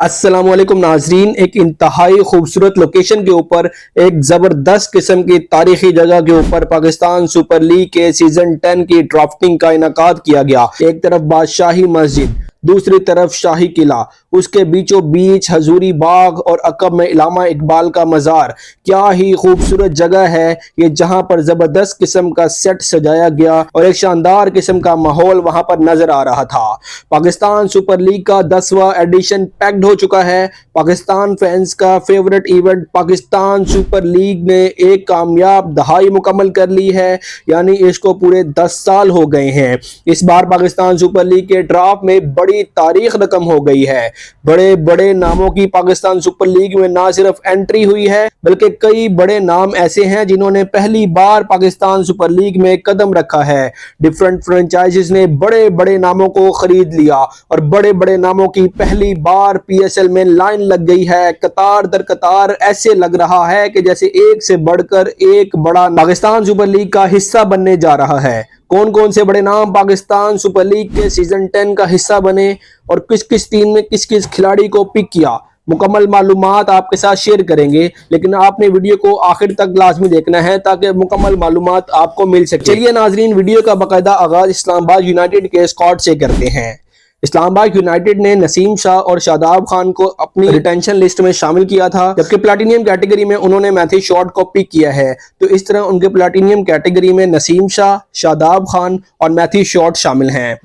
अस्सलामुअलैकुम नाजरीन, एक इंतहाई खूबसूरत लोकेशन के ऊपर एक जबरदस्त किस्म की तारीखी जगह के ऊपर पाकिस्तान सुपर लीग के सीजन 10 की ड्राफ्टिंग का इनाकाद किया गया। एक तरफ बादशाही मस्जिद, दूसरी तरफ शाही किला, उसके बीचों बीच हजूरी बाग और अकब में इलामा इकबाल का मज़ार। क्या ही खूबसूरत जगह है ये, जहां पर जबरदस्त किस्म का सेट सजाया गया और एक शानदार किस्म का माहौल वहां पर नजर आ रहा था। पाकिस्तान सुपर लीग का 10वां एडिशन पैक्ड हो चुका है। पाकिस्तान फैंस का favourite event Pakistan super league ने एक कामयाब दहाई मुकम्मल कर ली है, यानी इसको पूरे 10 साल हो गए हैं। इस बार पाकिस्तान सुपर लीग के ड्राफ्ट में बड़ी तारीख रकम हो गई है। बड़े बड़े नामों की पाकिस्तान सुपर लीग में ना सिर्फ एंट्री हुई है, बल्कि कई बड़े नाम ऐसे हैं जिन्होंने पहली बार पाकिस्तान सुपर लीग में कदम रखा है। डिफरेंट फ्रेंचाइजीज ने बड़े बड़े नामों को खरीद लिया और बड़े बड़े नामों की पहली बार पीएसएल में लाइन लग गई है। कतार दर कतार ऐसे लग रहा है कि जैसे एक से बढ़कर एक बड़ा पाकिस्तान सुपर लीग का हिस्सा बनने जा रहा है। कौन कौन से बड़े नाम पाकिस्तान सुपर लीग के सीजन 10 का हिस्सा बने और किस किस टीम ने किस किस खिलाड़ी को पिक किया, मुकम्मल मालूमात आपके साथ शेयर करेंगे। लेकिन आपने वीडियो को आखिर तक लाजमी देखना है ताकि मुकम्मल मालूमात आपको मिल सके। चलिए नाजरीन, वीडियो का बाकायदा आगाज इस्लामाबाद यूनाइटेड के स्क्वाड से करते हैं। इस्लामाबाद यूनाइटेड ने नसीम शाह और शादाब खान को अपनी रिटेंशन लिस्ट में शामिल किया था, जबकि प्लाटिनियम कैटेगरी में उन्होंने मैथ्यू शॉर्ट को पिक किया है। तो इस तरह उनके प्लाटिनियम कैटेगरी में नसीम शाह, शादाब खान और मैथ्यू शॉर्ट शामिल हैं।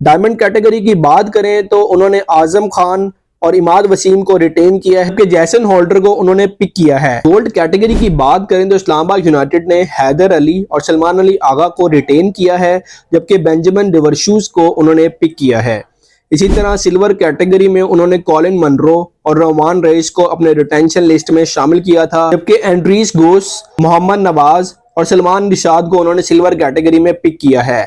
डायमंड कैटेगरी की बात करें तो उन्होंने आजम खान और इमाद वसीम को रिटेन किया है, जबकि जैसन होल्डर को उन्होंने पिक किया है। गोल्ड कैटेगरी की बात करें तो इस्लामाबाद यूनाइटेड ने हैदर अली और सलमान अली आगा को रिटेन किया है, जबकि बेंजामिन डिवरशूज को उन्होंने पिक किया है। इसी तरह सिल्वर कैटेगरी में उन्होंने कॉलिन मनरो और रोमान रईस को अपने रिटेंशन लिस्ट में शामिल किया था, जबकि एंड्रीस गोस, मोहम्मद नवाज और सलमान निशाद को उन्होंने सिल्वर कैटेगरी में पिक किया है।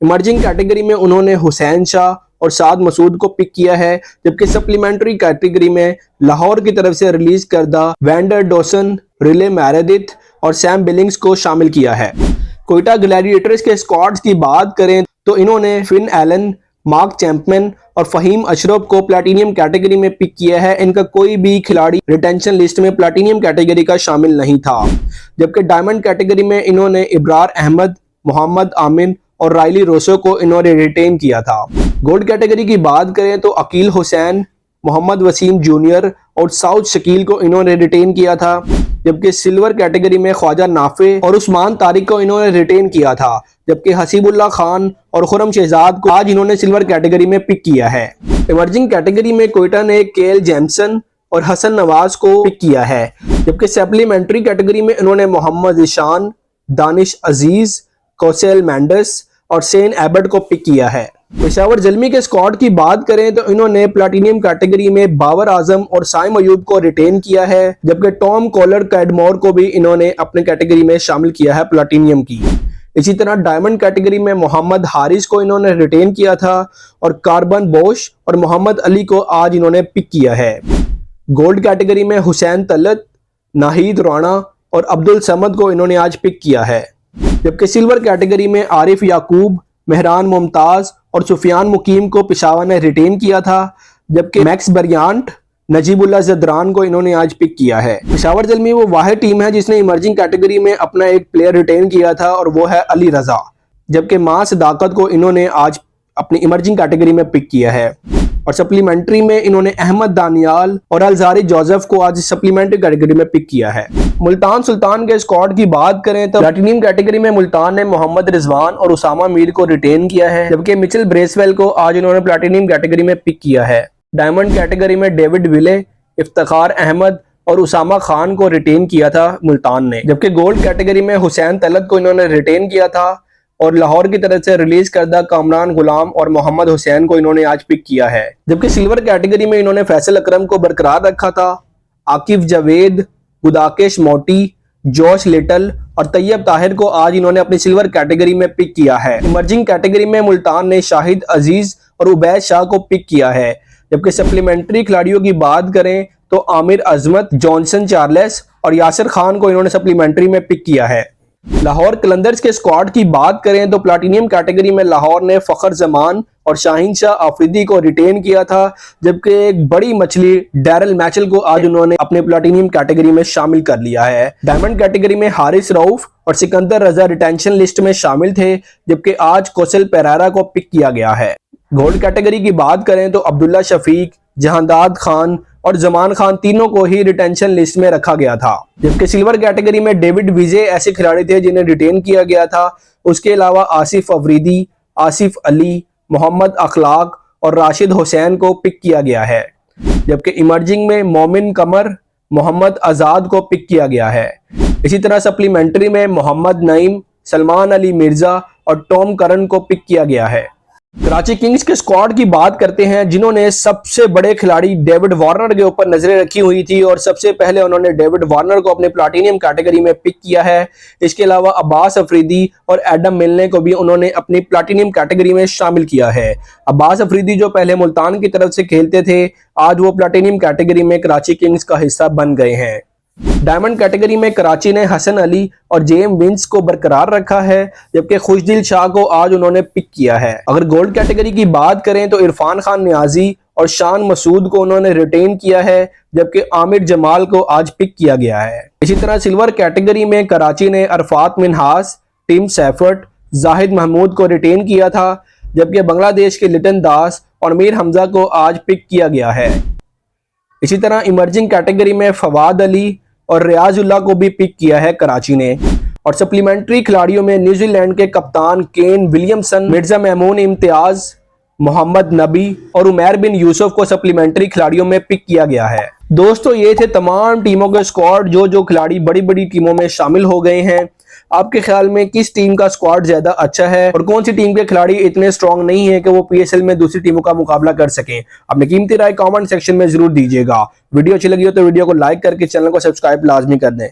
इमर्जिंग कैटेगरी में उन्होंने हुसैन शाह और साद मसूद को पिक किया है, जबकि सप्लीमेंट्री कैटेगरी में लाहौर की तरफ से रिलीज करदा वैंडर डॉसन, रिले मैरेदिथ और सैम बिलिंग्स को शामिल किया है। कोयटा ग्लैडिएटर्स के स्क्वाड्स की बात करें तो इन्होंने फिन एलन, मार्क चैंपमैन और फहीम अशरफ को प्लैटिनियम कैटेगरी में पिक किया है। इनका कोई भी खिलाड़ी रिटेंशन लिस्ट में प्लैटिनियम कैटेगरी का शामिल नहीं था। जबकि डायमंड कैटेगरी में इन्होंने इब्रार अहमद, मोहम्मद आमिन और रायली रोसो को इन्होंने रिटेन किया था। गोल्ड कैटेगरी की बात करें तो अकील हुसैन, मोहम्मद वसीम जूनियर और साउथ शकील को इन्होंने रिटेन किया था, जबकि सिल्वर कैटेगरी में ख्वाजा नाफे और उस्मान तारिक को इन्होंने रिटेन किया था, जबकि हसीबुल्लाह खान और खुरम शहजाद को आज इन्होंने सिल्वर कैटेगरी में पिक किया है। इमर्जिंग कैटेगरी में कोयटा ने केएल जेमसन और हसन नवाज को पिक किया है, जबकि सप्लीमेंट्री कैटेगरी में इन्होंने मोहम्मद ईशान, दानिश अजीज, कौसेल मैंडस और सेन एबर्ट को पिक किया है। पेशावर जलमी के स्क्वाड की बात करें तो इन्होंने प्लैटिनियम कैटेगरी में बाबर आजम और साइम अयूब को रिटेन किया है, जबकि टॉम कॉलर कैडमोर को भी इन्होंने अपने कैटेगरी में शामिल किया है प्लैटिनियम की। इसी तरह डायमंड कैटेगरी में मोहम्मद हारिस को इन्होंने रिटेन किया था और कार्बन बोश और मोहम्मद अली को आज इन्होंने पिक किया है। गोल्ड कैटेगरी में हुसैन तलत, नाहिद राणा और अब्दुल समद को इन्होंने आज पिक किया है, जबकि सिल्वर कैटेगरी में आरिफ याकूब, मेहरान मुमताज और सुफियान मुकीम को पेशावर ने रिटेन किया था, जबकि मैक्स बरियांट, नजीबुल्लाह जदरान को इन्होंने आज पिक किया है। पेशावर जलमी वो वाहिद टीम है जिसने इमर्जिंग कैटेगरी में अपना एक प्लेयर रिटेन किया था और वो है अली रजा, जबकि मां सदाकत को इन्होंने आज अपनी इमर्जिंग कैटेगरी में पिक किया है। और सप्लीमेंट्री में इन्होंने अहमद दानियाल और अलजारी जोसेफ को आज सप्लीमेंट्री कैटेगरी में पिक किया है। मुल्तान सुल्तान के स्क्वाड की बात करें तो प्लैटिनियम कैटेगरी में मुल्तान ने मोहम्मद रिजवान और उसामा मीर को रिटेन किया है, जबकि मिचेल ब्रेसवेल को आज इन्होंने प्लैटिनियम कैटेगरी में पिक किया है। डायमंड कैटेगरी में डेविड विले, इफ्तिखार अहमद और उसामा खान को रिटेन किया था मुल्तान ने, जबकि गोल्ड कैटेगरी में हुसैन तलत को इन्होंने रिटेन किया था और लाहौर की तरफ से रिलीज करदा कामरान गुलाम और मोहम्मद हुसैन को इन्होंने आज पिक किया है। जबकि सिल्वर कैटेगरी में इन्होंने फैसल अकरम को बरकरार रखा था। आकिफ जावेद, गुदाकेश मोटी, जोश लिटल और तैयब ताहिर को आज इन्होंने अपनी सिल्वर कैटेगरी में पिक किया है। इमर्जिंग कैटेगरी में मुल्तान ने शाहिद अजीज और उबैद शाह को पिक किया है, जबकि सप्लीमेंट्री खिलाड़ियों की बात करें तो आमिर अजमत, जॉनसन चार्लेस और यासिर खान को इन्होंने सप्लीमेंट्री में पिक किया है। लाहौर कलंदर्स के स्क्वाड की बात करें तो प्लाटिनियम कैटेगरी में लाहौर ने फखर जमान और शाहीन शाह अफरीदी को रिटेन किया था, जबकि एक बड़ी मछली डैरल मैचल को आज उन्होंने अपने प्लाटिनियम कैटेगरी में शामिल कर लिया है। डायमंड कैटेगरी में हारिस रऊफ और सिकंदर रजा रिटेंशन लिस्ट में शामिल थे, जबकि आज कोसल पेरेरा को पिक किया गया है। गोल्ड कैटेगरी की बात करें तो अब्दुल्ला शफीक, जहांदाद खान और जमान खान तीनों को ही रिटेंशन लिस्ट में रखा गया था, जबकि सिल्वर कैटेगरी में डेविड विजय ऐसे खिलाड़ी थे जिन्हें रिटेन किया गया था। उसके अलावा आसिफ अफरीदी, आसिफ अली, मोहम्मद अखलाक और राशिद हुसैन को पिक किया गया है, जबकि इमर्जिंग में मोमिन कमर, मोहम्मद आजाद को पिक किया गया है। इसी तरह सप्लीमेंट्री में मोहम्मद नईम, सलमान अली मिर्जा और टॉम करन को पिक किया गया है। कराची किंग्स के स्क्वाड की बात करते हैं, जिन्होंने सबसे बड़े खिलाड़ी डेविड वार्नर के ऊपर नजरें रखी हुई थी और सबसे पहले उन्होंने डेविड वार्नर को अपने प्लाटिनियम कैटेगरी में पिक किया है। इसके अलावा अब्बास अफरीदी और एडम मिलने को भी उन्होंने अपनी प्लाटिनियम कैटेगरी में शामिल किया है। अब्बास अफरीदी जो पहले मुल्तान की तरफ से खेलते थे, आज वो प्लाटिनियम कैटेगरी में कराची किंग्स का हिस्सा बन गए हैं। डायमंड कैटेगरी में कराची ने हसन अली और जेम विंस को बरकरार रखा है, जबकि खुशदिल शाह को आज उन्होंने पिक किया है। अगर गोल्ड कैटेगरी की बात करें तो इरफान खान नियाजी और शान मसूद को उन्होंने रिटेन किया है, जबकि आमिर जमाल को आज पिक किया गया है। इसी तरह सिल्वर कैटेगरी में कराची ने अरफात मिनहास, टीम सैफर्ट, जाहिद महमूद को रिटेन किया था, जबकि बांग्लादेश के लिटन दास और मीर हमजा को आज पिक किया गया है। इसी तरह इमर्जिंग कैटेगरी में फवाद अली और रियाजुल्लाह को भी पिक किया है कराची ने। और सप्लीमेंट्री खिलाड़ियों में न्यूजीलैंड के कप्तान केन विलियमसन, मिर्जा महमूद इम्तियाज, मोहम्मद नबी और उमैर बिन यूसुफ को सप्लीमेंट्री खिलाड़ियों में पिक किया गया है। दोस्तों, ये थे तमाम टीमों के स्क्वाड जो खिलाड़ी बड़ी बड़ी टीमों में शामिल हो गए हैं। आपके ख्याल में किस टीम का स्क्वाड ज्यादा अच्छा है और कौन सी टीम के खिलाड़ी इतने स्ट्रांग नहीं है कि वो पीएसएल में दूसरी टीमों का मुकाबला कर सकें? अपनी कीमती राय कमेंट सेक्शन में जरूर दीजिएगा। वीडियो अच्छी लगी हो तो वीडियो को लाइक करके चैनल को सब्सक्राइब लाजमी कर दें।